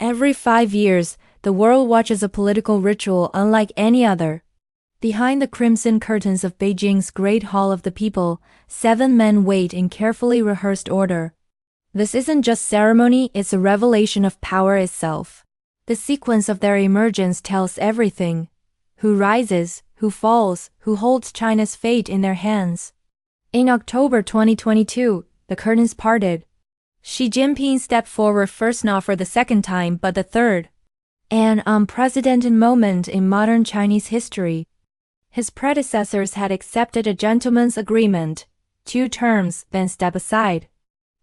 Every 5 years, the world watches a political ritual unlike any other. Behind the crimson curtains of Beijing's Great Hall of the People, 7 men wait in carefully rehearsed order. This isn't just ceremony, it's a revelation of power itself. The sequence of their emergence tells everything. Who rises, who falls, who holds China's fate in their hands. In October 2022, the curtains parted. Xi Jinping stepped forward first, not for the second time but the third. An unprecedented moment in modern Chinese history. His predecessors had accepted a gentleman's agreement, 2 terms, then step aside.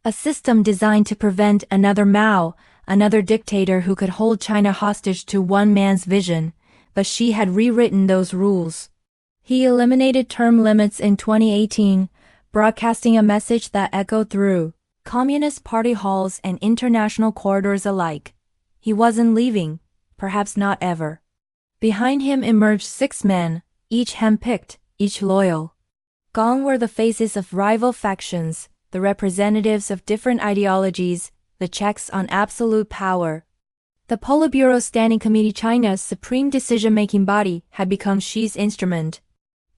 A system designed to prevent another Mao, another dictator who could hold China hostage to one man's vision, but Xi had rewritten those rules. He eliminated term limits in 2018, broadcasting a message that echoed through Communist Party halls and international corridors alike. He wasn't leaving, perhaps not ever. Behind him emerged 6 men, each handpicked, each loyal. Gone were the faces of rival factions, the representatives of different ideologies, the checks on absolute power. The Politburo Standing Committee, China's supreme decision-making body, had become Xi's instrument.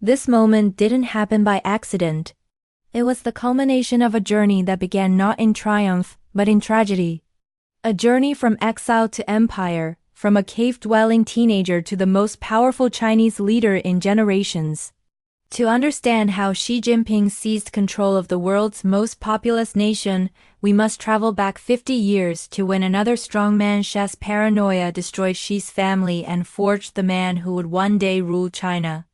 This moment didn't happen by accident. It was the culmination of a journey that began not in triumph, but in tragedy. A journey from exile to empire, from a cave-dwelling teenager to the most powerful Chinese leader in generations. To understand how Xi Jinping seized control of the world's most populous nation, we must travel back 50 years to when another strongman Xi's paranoia destroyed Xi's family and forged the man who would one day rule China.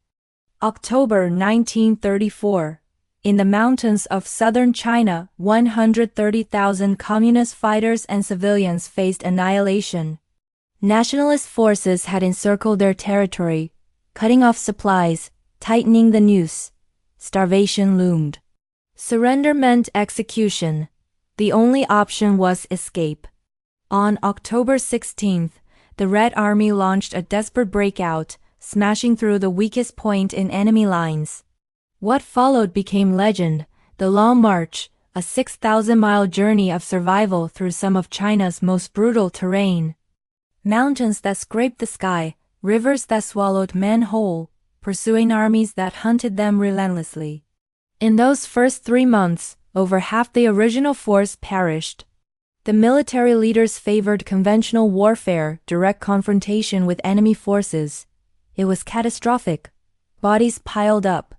October 1934. In the mountains of southern China, 130,000 communist fighters and civilians faced annihilation. Nationalist forces had encircled their territory, cutting off supplies, tightening the noose. Starvation loomed. Surrender meant execution. The only option was escape. On October 16th, the Red Army launched a desperate breakout, smashing through the weakest point in enemy lines. What followed became legend, the Long March, a 6,000-mile journey of survival through some of China's most brutal terrain. Mountains that scraped the sky, rivers that swallowed men whole, pursuing armies that hunted them relentlessly. In those first 3 months, over half the original force perished. The military leaders favored conventional warfare, direct confrontation with enemy forces. It was catastrophic. Bodies piled up.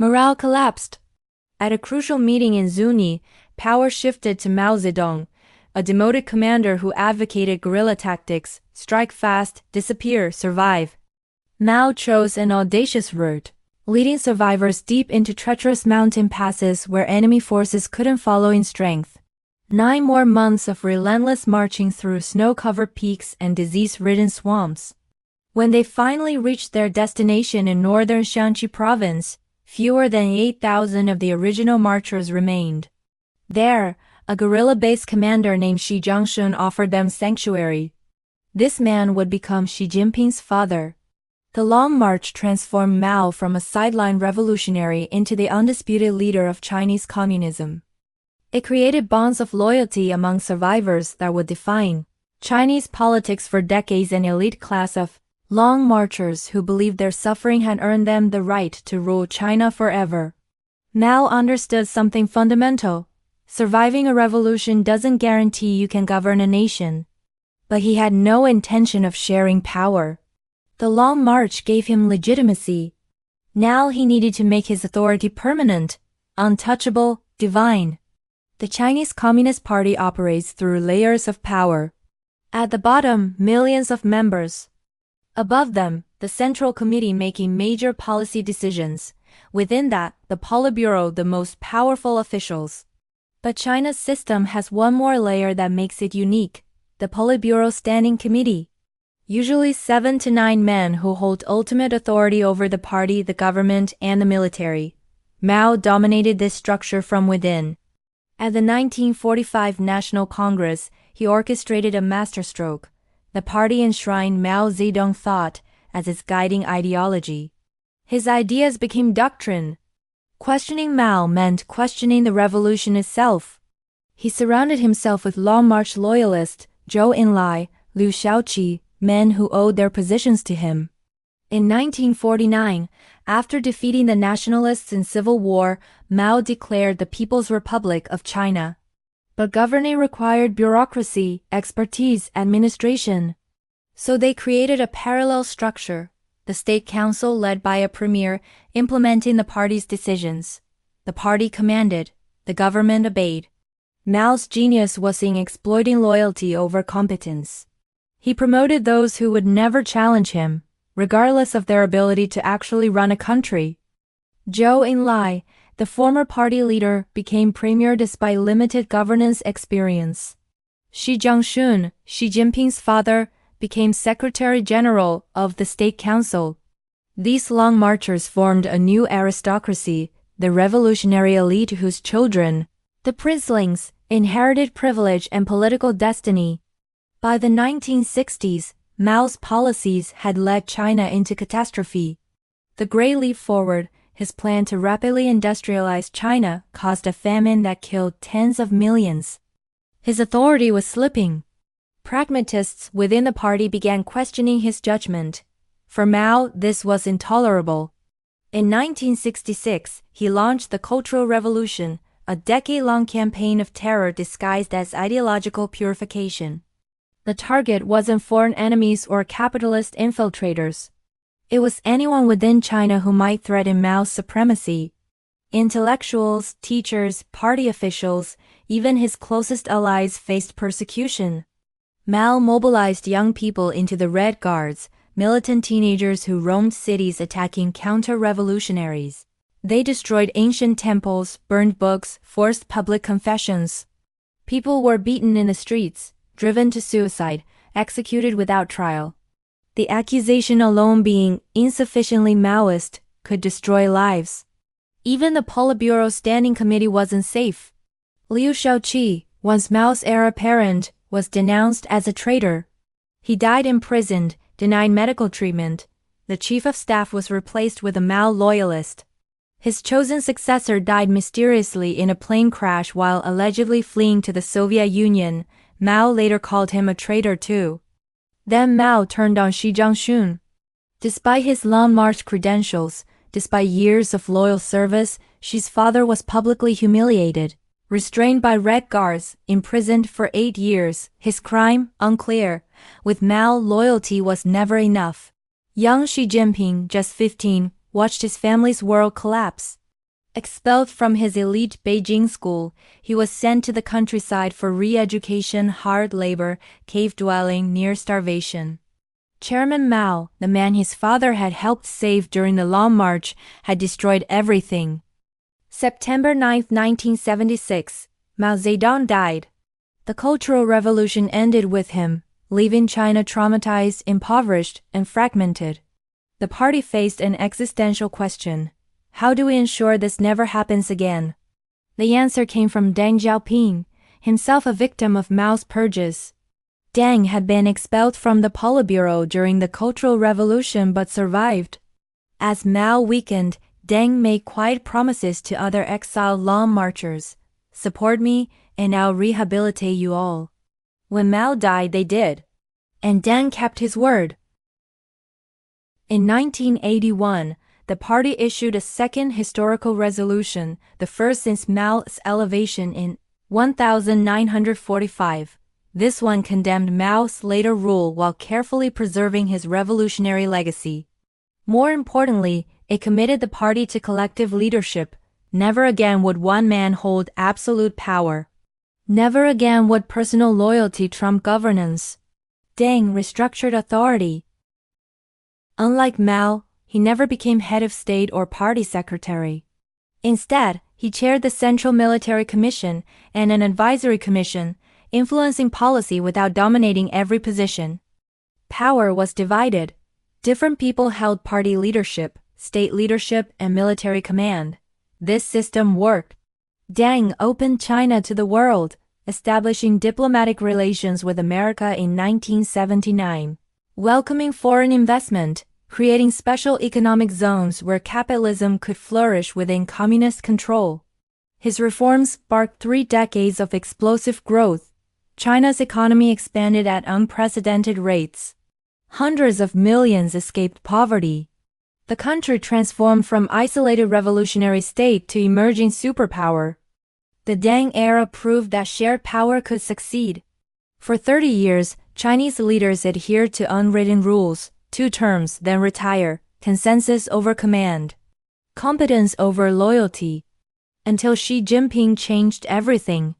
Morale collapsed. At a crucial meeting in Zuni, power shifted to Mao Zedong, a demoted commander who advocated guerrilla tactics, strike fast, disappear, survive. Mao chose an audacious route, leading survivors deep into treacherous mountain passes where enemy forces couldn't follow in strength. 9 more months of relentless marching through snow-covered peaks and disease-ridden swamps. When they finally reached their destination in northern Shanxi province, fewer than 8,000 of the original marchers remained. There, a guerrilla-based commander named Xi Jinping offered them sanctuary. This man would become Xi Jinping's father. The Long March transformed Mao from a sideline revolutionary into the undisputed leader of Chinese communism. It created bonds of loyalty among survivors that would define Chinese politics for decades. An elite class of Long Marchers who believed their suffering had earned them the right to rule China forever. Mao understood something fundamental. Surviving a revolution doesn't guarantee you can govern a nation. But he had no intention of sharing power. The Long March gave him legitimacy. Now he needed to make his authority permanent, untouchable, divine. The Chinese Communist Party operates through layers of power. At the bottom, millions of members. Above them, the Central Committee making major policy decisions. Within that, the Politburo, the most powerful officials. But China's system has one more layer that makes it unique, the Politburo Standing Committee. Usually 7 to 9 men who hold ultimate authority over the party, the government, and the military. Mao dominated this structure from within. At the 1945 National Congress, he orchestrated a masterstroke. The party enshrined Mao Zedong thought as its guiding ideology. His ideas became doctrine. Questioning Mao meant questioning the revolution itself. He surrounded himself with Long March loyalists, Zhou Enlai, Liu Shaoqi, men who owed their positions to him. In 1949, after defeating the nationalists in civil war, Mao declared the People's Republic of China. But governing required bureaucracy, expertise, administration. So they created a parallel structure, the State Council led by a premier, implementing the party's decisions. The party commanded, the government obeyed. Mao's genius was in exploiting loyalty over competence. He promoted those who would never challenge him, regardless of their ability to actually run a country. Zhou Enlai, the former party leader, became premier despite limited governance experience. Xi Jinping, Xi Jinping's father, became Secretary General of the State Council. These long marchers formed a new aristocracy, the revolutionary elite whose children, the princelings, inherited privilege and political destiny. By the 1960s, Mao's policies had led China into catastrophe. The Great Leap Forward, his plan to rapidly industrialize China, caused a famine that killed tens of millions. His authority was slipping. Pragmatists within the party began questioning his judgment. For Mao, this was intolerable. In 1966, he launched the Cultural Revolution, a decade-long campaign of terror disguised as ideological purification. The target wasn't foreign enemies or capitalist infiltrators. It was anyone within China who might threaten Mao's supremacy. Intellectuals, teachers, party officials, even his closest allies faced persecution. Mao mobilized young people into the Red Guards, militant teenagers who roamed cities attacking counter-revolutionaries. They destroyed ancient temples, burned books, forced public confessions. People were beaten in the streets, driven to suicide, executed without trial. The accusation alone being insufficiently Maoist could destroy lives. Even the Politburo Standing Committee wasn't safe. Liu Shaoqi, once Mao's heir apparent, was denounced as a traitor. He died imprisoned, denied medical treatment. The chief of staff was replaced with a Mao loyalist. His chosen successor died mysteriously in a plane crash while allegedly fleeing to the Soviet Union. Mao later called him a traitor too. Then Mao turned on Xi Jinping. Despite his long march credentials, despite years of loyal service, Xi's father was publicly humiliated, restrained by Red Guards, imprisoned for 8 years, his crime unclear. With Mao, loyalty was never enough. Young Xi Jinping, just 15, watched his family's world collapse. Expelled from his elite Beijing school, he was sent to the countryside for re-education, hard labor, cave dwelling, near starvation. Chairman Mao, the man his father had helped save during the Long March, had destroyed everything. September 9, 1976, Mao Zedong died. The Cultural Revolution ended with him, leaving China traumatized, impoverished, and fragmented. The party faced an existential question. How do we ensure this never happens again? The answer came from Deng Xiaoping, himself a victim of Mao's purges. Deng had been expelled from the Politburo during the Cultural Revolution but survived. As Mao weakened, Deng made quiet promises to other exiled long marchers. Support me, and I'll rehabilitate you all. When Mao died, they did. And Deng kept his word. In 1981, the party issued a second historical resolution, the first since Mao's elevation in 1945. This one condemned Mao's later rule while carefully preserving his revolutionary legacy. More importantly, it committed the party to collective leadership. Never again would one man hold absolute power. Never again would personal loyalty trump governance. Deng restructured authority. Unlike Mao, he never became head of state or party secretary. Instead, he chaired the Central Military Commission and an advisory commission, influencing policy without dominating every position. Power was divided. Different people held party leadership, state leadership, and military command. This system worked. Deng opened China to the world, establishing diplomatic relations with America in 1979, welcoming foreign investment, creating special economic zones where capitalism could flourish within communist control. His reforms sparked 3 decades of explosive growth. China's economy expanded at unprecedented rates. Hundreds of millions escaped poverty. The country transformed from isolated revolutionary state to emerging superpower. The Deng era proved that shared power could succeed. For 30 years, Chinese leaders adhered to unwritten rules: 2 terms, then retire, consensus over command, competence over loyalty, until Xi Jinping changed everything.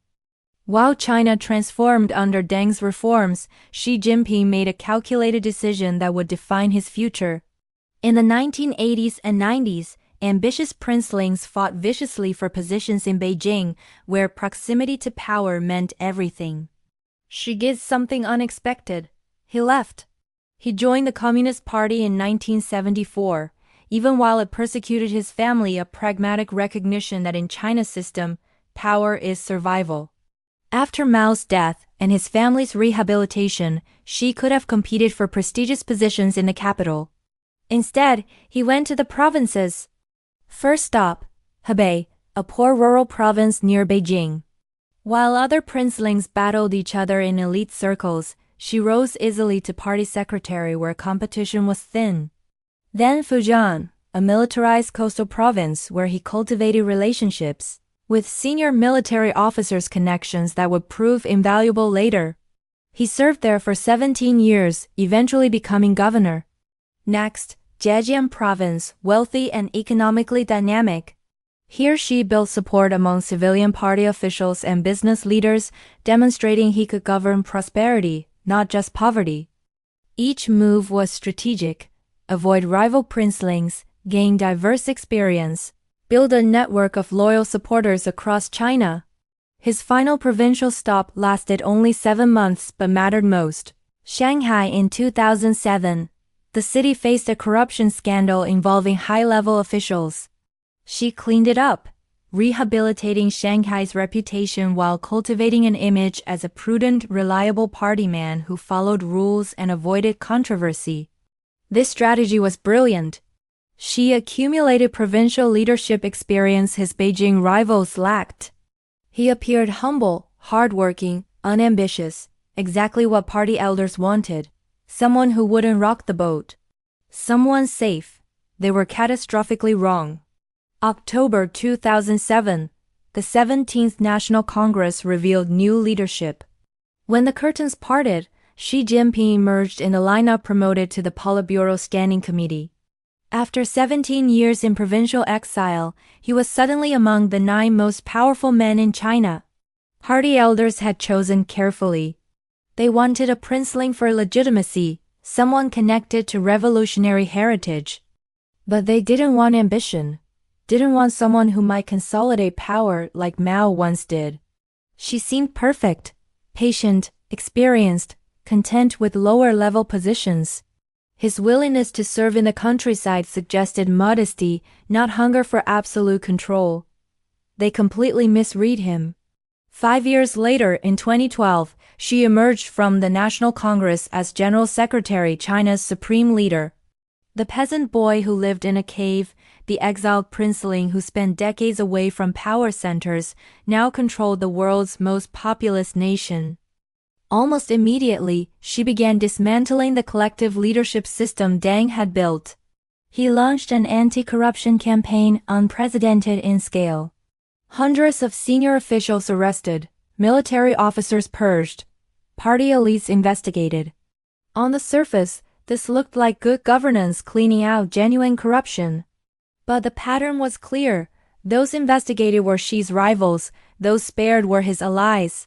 While China transformed under Deng's reforms, Xi Jinping made a calculated decision that would define his future. In the 1980s and 90s, ambitious princelings fought viciously for positions in Beijing, where proximity to power meant everything. Xi did something unexpected. He left. He joined the Communist Party in 1974, even while it persecuted his family, a pragmatic recognition that in China's system, power is survival. After Mao's death and his family's rehabilitation, Xi could have competed for prestigious positions in the capital. Instead, he went to the provinces. First stop, Hebei, a poor rural province near Beijing. While other princelings battled each other in elite circles, Xi rose easily to party secretary where competition was thin. Then Fujian, a militarized coastal province where he cultivated relationships with senior military officers, connections that would prove invaluable later. He served there for 17 years, eventually becoming governor. Next, Zhejiang province, wealthy and economically dynamic. Here Xi built support among civilian party officials and business leaders, demonstrating he could govern prosperity, not just poverty. Each move was strategic: avoid rival princelings, gain diverse experience, build a network of loyal supporters across China. His final provincial stop lasted only 7 months but mattered most. Shanghai in 2007. The city faced a corruption scandal involving high-level officials. Xi cleaned it up, rehabilitating Shanghai's reputation while cultivating an image as a prudent, reliable party man who followed rules and avoided controversy. This strategy was brilliant. Xi accumulated provincial leadership experience his Beijing rivals lacked. He appeared humble, hardworking, unambitious, exactly what party elders wanted. Someone who wouldn't rock the boat. Someone safe. They were catastrophically wrong. October 2007, the 17th National Congress revealed new leadership. When the curtains parted, Xi Jinping emerged in the lineup promoted to the Politburo Standing Committee. After 17 years in provincial exile, he was suddenly among the 9 most powerful men in China. Party elders had chosen carefully. They wanted a princeling for legitimacy, someone connected to revolutionary heritage. But they didn't want ambition. Didn't want someone who might consolidate power like Mao once did. Xi seemed perfect, patient, experienced, content with lower-level positions. His willingness to serve in the countryside suggested modesty, not hunger for absolute control. They completely misread him. 5 years later, in 2012, Xi emerged from the National Congress as General Secretary, China's supreme leader. The peasant boy who lived in a cave, the exiled princeling who spent decades away from power centers, now controlled the world's most populous nation. Almost immediately, Xi began dismantling the collective leadership system Deng had built. He launched an anti-corruption campaign unprecedented in scale. Hundreds of senior officials arrested, military officers purged, party elites investigated. On the surface, this looked like good governance cleaning out genuine corruption. But the pattern was clear. Those investigated were Xi's rivals, those spared were his allies.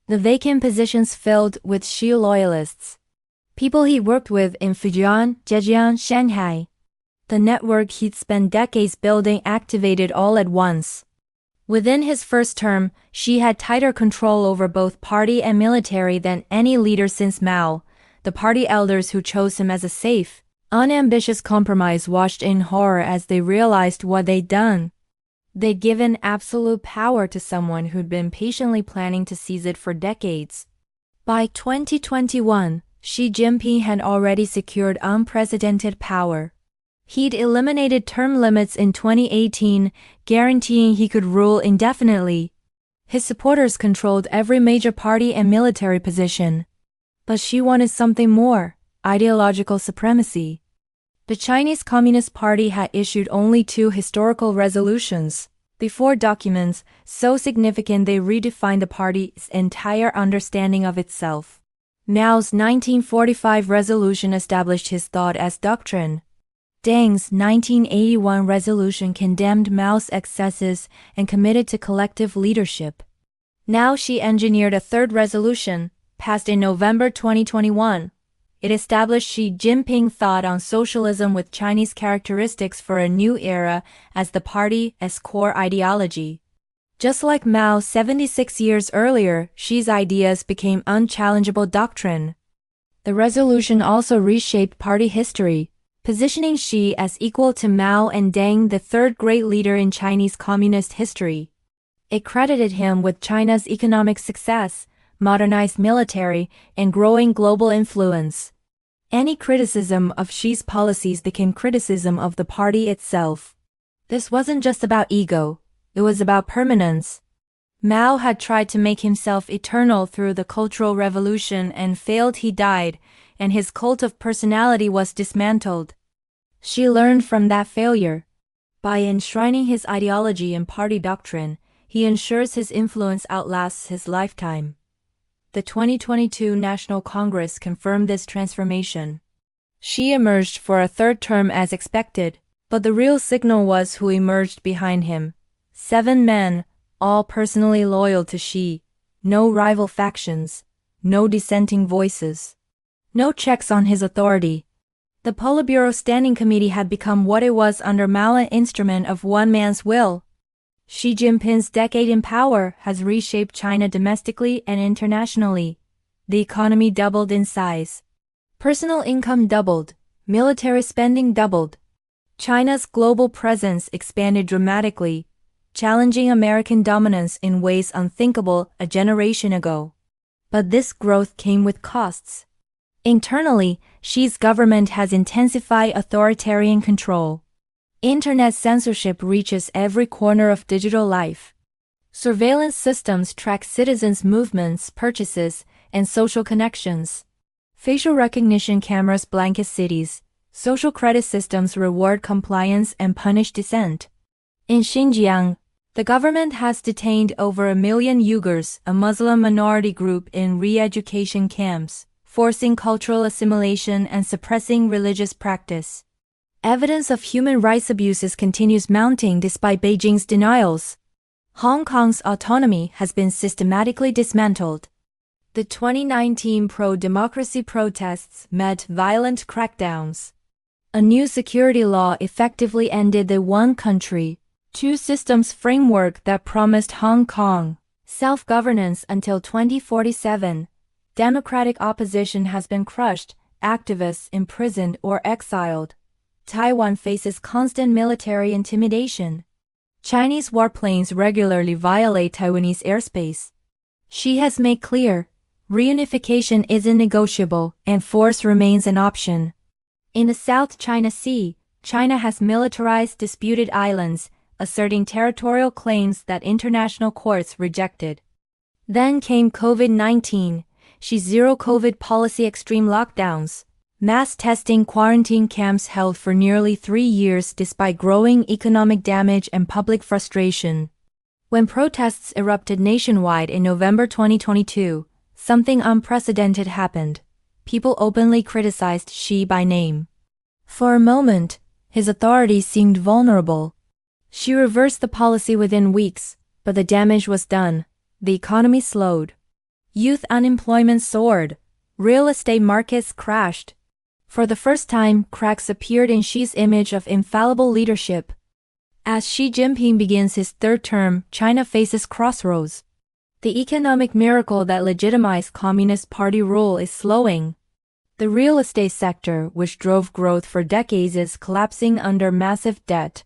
The vacant positions filled with Xi loyalists. People he worked with in Fujian, Zhejiang, Shanghai. The network he'd spent decades building activated all at once. Within his first term, Xi had tighter control over both party and military than any leader since Mao. The party elders who chose him as a safe, unambitious compromise watched in horror as they realized what they'd done. They'd given absolute power to someone who'd been patiently planning to seize it for decades. By 2021, Xi Jinping had already secured unprecedented power. He'd eliminated term limits in 2018, guaranteeing he could rule indefinitely. His supporters controlled every major party and military position. But Xi wanted something more: ideological supremacy. The Chinese Communist Party had issued only 2 historical resolutions, the 4 documents so significant they redefined the party's entire understanding of itself. Mao's 1945 resolution established his thought as doctrine. Deng's 1981 resolution condemned Mao's excesses and committed to collective leadership. Now Xi engineered a 3rd resolution, passed in November 2021. It established Xi Jinping thought on socialism with Chinese characteristics for a new era as the party's core ideology. Just like Mao 76 years earlier, Xi's ideas became unchallengeable doctrine. The resolution also reshaped party history, positioning Xi as equal to Mao and Deng, the 3rd great leader in Chinese communist history. It credited him with China's economic success, modernized military, and growing global influence. Any criticism of Xi's policies became criticism of the party itself. This wasn't just about ego, it was about permanence. Mao had tried to make himself eternal through the Cultural Revolution and failed. He died, and his cult of personality was dismantled. Xi learned from that failure. By enshrining his ideology in party doctrine, he ensures his influence outlasts his lifetime. The 2022 National Congress confirmed this transformation. Xi emerged for a 3rd term as expected, but the real signal was who emerged behind him. 7 men, all personally loyal to Xi. No rival factions, no dissenting voices, no checks on his authority. The Politburo Standing Committee had become what it was under Mao, an instrument of one man's will. Xi Jinping's decade in power has reshaped China domestically and internationally. The economy doubled in size. Personal income doubled. Military spending doubled. China's global presence expanded dramatically, challenging American dominance in ways unthinkable a generation ago. But this growth came with costs. Internally, Xi's government has intensified authoritarian control. Internet censorship reaches every corner of digital life. Surveillance systems track citizens' movements, purchases, and social connections. Facial recognition cameras blanket cities. Social credit systems reward compliance and punish dissent. In Xinjiang, the government has detained over 1 million Uyghurs, a Muslim minority group, in re-education camps, forcing cultural assimilation and suppressing religious practice. Evidence of human rights abuses continues mounting despite Beijing's denials. Hong Kong's autonomy has been systematically dismantled. The 2019 pro-democracy protests met violent crackdowns. A new security law effectively ended the one country, two systems framework that promised Hong Kong self-governance until 2047. Democratic opposition has been crushed, activists imprisoned or exiled. Taiwan faces constant military intimidation. Chinese warplanes regularly violate Taiwanese airspace. Xi has made clear, reunification isn't negotiable and force remains an option. In the South China Sea, China has militarized disputed islands, asserting territorial claims that international courts rejected. Then came COVID-19, Xi's zero-COVID policy, extreme lockdowns, mass testing, quarantine camps held for nearly 3 years despite growing economic damage and public frustration. When protests erupted nationwide in November 2022, something unprecedented happened. People openly criticized Xi by name. For a moment, his authority seemed vulnerable. Xi reversed the policy within weeks, but the damage was done. The economy slowed. Youth unemployment soared. Real estate markets crashed. For the first time, cracks appeared in Xi's image of infallible leadership. As Xi Jinping begins his 3rd term, China faces crossroads. The economic miracle that legitimized Communist Party rule is slowing. The real estate sector, which drove growth for decades, is collapsing under massive debt.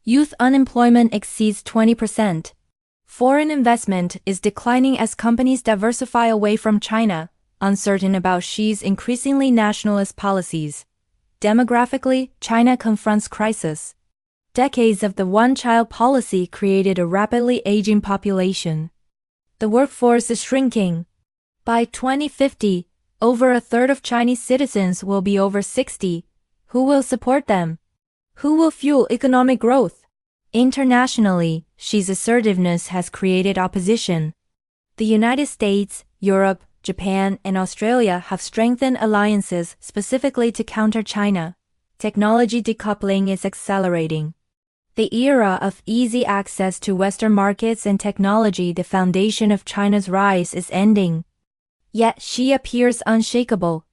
Youth unemployment exceeds 20%. Foreign investment is declining as companies diversify away from China, uncertain about Xi's increasingly nationalist policies. Demographically, China confronts crisis. Decades of the one-child policy created a rapidly aging population. The workforce is shrinking. By 2050, over a third of Chinese citizens will be over 60. Who will support them? Who will fuel economic growth? Internationally, Xi's assertiveness has created opposition. The United States, Europe, Japan, and Australia have strengthened alliances specifically to counter China. Technology decoupling is accelerating. The era of easy access to Western markets and technology, the foundation of China's rise, is ending. Yet Xi appears unshakable.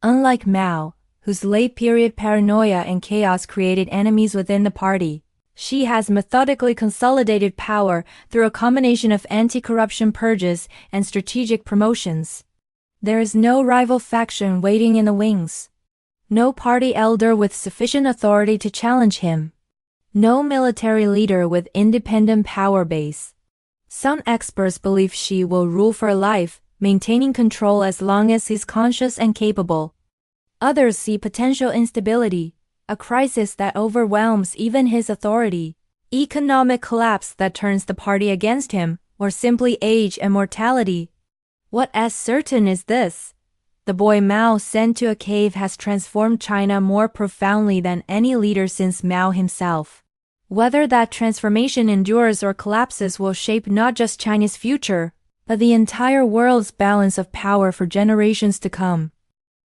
Unlike Mao, whose late-period paranoia and chaos created enemies within the party, Xi has methodically consolidated power through a combination of anti-corruption purges and strategic promotions. There is no rival faction waiting in the wings. No party elder with sufficient authority to challenge him. No military leader with independent power base. Some experts believe Xi will rule for life, maintaining control as long as he's conscious and capable. Others see potential instability, a crisis that overwhelms even his authority, economic collapse that turns the party against him, or simply age and mortality. What is certain is this: the boy Mao sent to a cave has transformed China more profoundly than any leader since Mao himself. Whether that transformation endures or collapses will shape not just China's future, but the entire world's balance of power for generations to come.